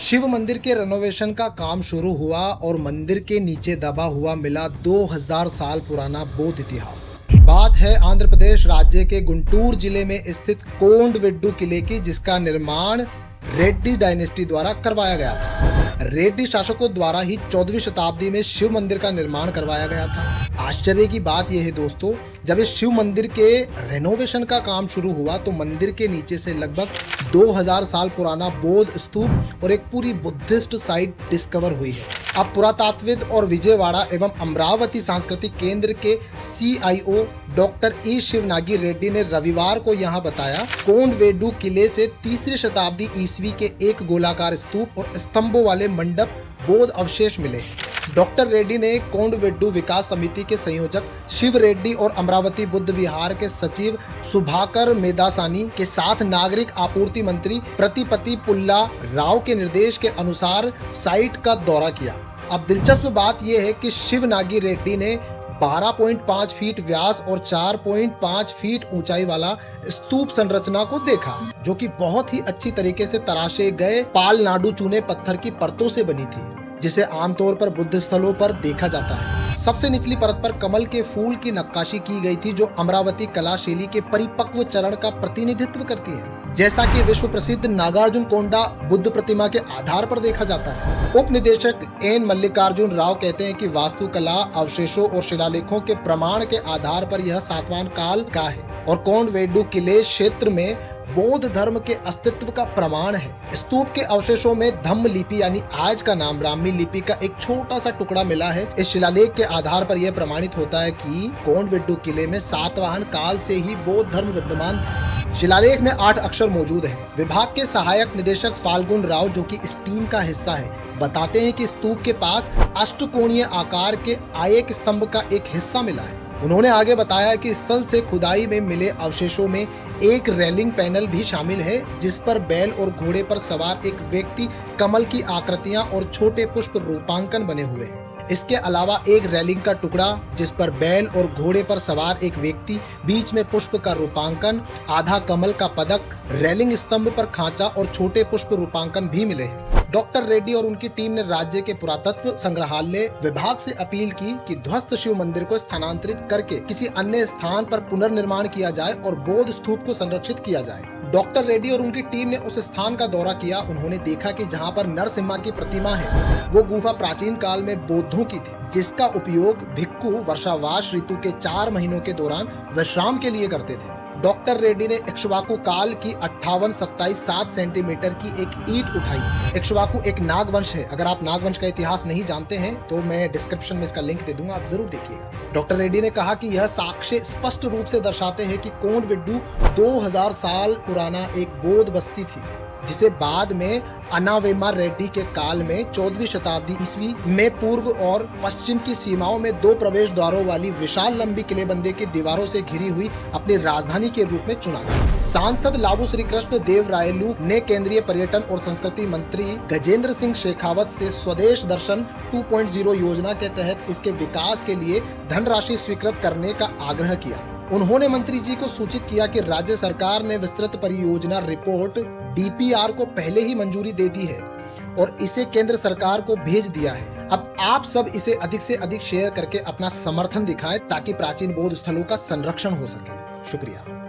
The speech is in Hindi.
शिव मंदिर के रेनोवेशन का काम शुरू हुआ और मंदिर के नीचे दबा हुआ मिला 2000 साल पुराना बौद्ध इतिहास। बात है आंध्र प्रदेश राज्य के गुंटूर जिले में स्थित कोंडवेड्डू किले की, जिसका निर्माण रेड्डी डायनेस्टी द्वारा करवाया गया था। रेड्डी शासकों द्वारा ही 14वीं शताब्दी में शिव मंदिर का निर्माण करवाया गया था। आश्चर्य की बात यह है दोस्तों, जब इस शिव मंदिर के रेनोवेशन का काम शुरू हुआ तो मंदिर के नीचे से लगभग 2000 साल पुराना बौद्ध स्तूप और एक पूरी बुद्धिस्ट साइट डिस्कवर हुई है। अब पुरातात्वविद और विजयवाड़ा एवं अमरावती सांस्कृतिक केंद्र के CIO डॉक्टर E शिवनागी रेड्डी ने रविवार को यहां बताया, कोंडवेड्डू किले से 3री शताब्दी ईस्वी के एक गोलाकार स्तूप और स्तंभों वाले मंडप बौद्ध अवशेष मिले। डॉक्टर रेड्डी ने कोंडवेड्डू विकास समिति के संयोजक शिव रेड्डी और अमरावती बुद्ध विहार के सचिव सुभाकर मेदासानी के साथ नागरिक आपूर्ति मंत्री प्रतिपति पुल्ला राव के निर्देश के अनुसार साइट का दौरा किया। अब दिलचस्प बात यह है कि शिवनागी रेड्डी ने 12.5 फीट व्यास और 4.5 फीट ऊंचाई वाला स्तूप संरचना को देखा, जो कि बहुत ही अच्छी तरीके से तराशे गए पाल नाडू चूने पत्थर की परतों से बनी थी, जिसे आमतौर पर बुद्ध स्थलों पर देखा जाता है। सबसे निचली परत पर कमल के फूल की नक्काशी की गई थी, जो अमरावती कला शैली के परिपक्व चरण का प्रतिनिधित्व करती है, जैसा कि विश्व प्रसिद्ध नागार्जुन कोंडा बुद्ध प्रतिमा के आधार पर देखा जाता है। उप निदेशक एन मल्लिकार्जुन राव कहते हैं कि वास्तुकला अवशेषों और शिलालेखों के प्रमाण के आधार पर यह सातवां काल का है और कोंडवेड्डू किले क्षेत्र में बौद्ध धर्म के अस्तित्व का प्रमाण है। स्तूप के अवशेषों में धम्म लिपि यानी आज का नाम ब्राह्मी लिपि का एक छोटा सा टुकड़ा मिला है। इस शिलालेख के आधार पर यह प्रमाणित होता है कि कोंडवेड्डू किले में सातवाहन काल से ही बौद्ध धर्म विद्यमान था। शिलालेख में 8 अक्षर मौजूद हैं। विभाग के सहायक निदेशक फाल्गुन राव, जो कि इस टीम का हिस्सा है, बताते हैं कि स्तूप के पास अष्टकोणीय आकार के आयक स्तंभ का एक हिस्सा मिला है। उन्होंने आगे बताया कि स्थल से खुदाई में मिले अवशेषों में एक रेलिंग पैनल भी शामिल है, जिस पर बैल और घोड़े पर सवार एक व्यक्ति, कमल की आकृतियां और छोटे पुष्प रूपांकन बने हुए हैं। इसके अलावा एक रेलिंग का टुकड़ा जिस पर बैल और घोड़े पर सवार एक व्यक्ति, बीच में पुष्प का रूपांकन, आधा कमल का पदक, रेलिंग स्तंभ पर खांचा और छोटे पुष्प रूपांकन भी मिले हैं। डॉक्टर रेड्डी और उनकी टीम ने राज्य के पुरातत्व संग्रहालय विभाग से अपील की कि ध्वस्त शिव मंदिर को स्थानांतरित करके किसी अन्य स्थान पर पुनर्निर्माण किया जाए और बौद्ध स्तूप को संरक्षित किया जाए। डॉक्टर रेड्डी और उनकी टीम ने उस स्थान का दौरा किया। उन्होंने देखा कि जहां पर नरसिम्हा की प्रतिमा है, वो गुफा प्राचीन काल में बौद्धों की थी, जिसका उपयोग भिक्खु वर्षावास ऋतु के 4 महीनों के दौरान विश्राम के लिए करते थे। डॉक्टर रेड्डी ने इक्ष्वाकु काल की 58-27-7 सेंटीमीटर की एक ईंट उठाई। इक्ष्वाकु एक नागवंश है। अगर आप नागवंश का इतिहास नहीं जानते हैं तो मैं डिस्क्रिप्शन में इसका लिंक दे दूंगा, आप जरूर देखिएगा। डॉक्टर रेड्डी ने कहा कि यह साक्ष्य स्पष्ट रूप से दर्शाते हैं कि कोंडवेड्डू 2000 साल पुराना एक बौद्ध बस्ती थी, जिसे बाद में अनावेमा रेड्डी के काल में 14वीं शताब्दी ईस्वी में पूर्व और पश्चिम की सीमाओं में 2 प्रवेश द्वारों वाली विशाल लंबी किलेबंदी की दीवारों से घिरी हुई अपनी राजधानी के रूप में चुना गया। सांसद लावू श्री कृष्ण देव रायलू ने केंद्रीय पर्यटन और संस्कृति मंत्री गजेंद्र सिंह शेखावत से स्वदेश दर्शन 2.0 योजना के तहत इसके विकास के लिए धनराशि स्वीकृत करने का आग्रह किया। उन्होंने मंत्री जी को सूचित किया कि राज्य सरकार ने विस्तृत परियोजना रिपोर्ट DPR को पहले ही मंजूरी दे दी है और इसे केंद्र सरकार को भेज दिया है। अब आप सब इसे अधिक से अधिक शेयर करके अपना समर्थन दिखाएं ताकि प्राचीन बौद्ध स्थलों का संरक्षण हो सके। शुक्रिया।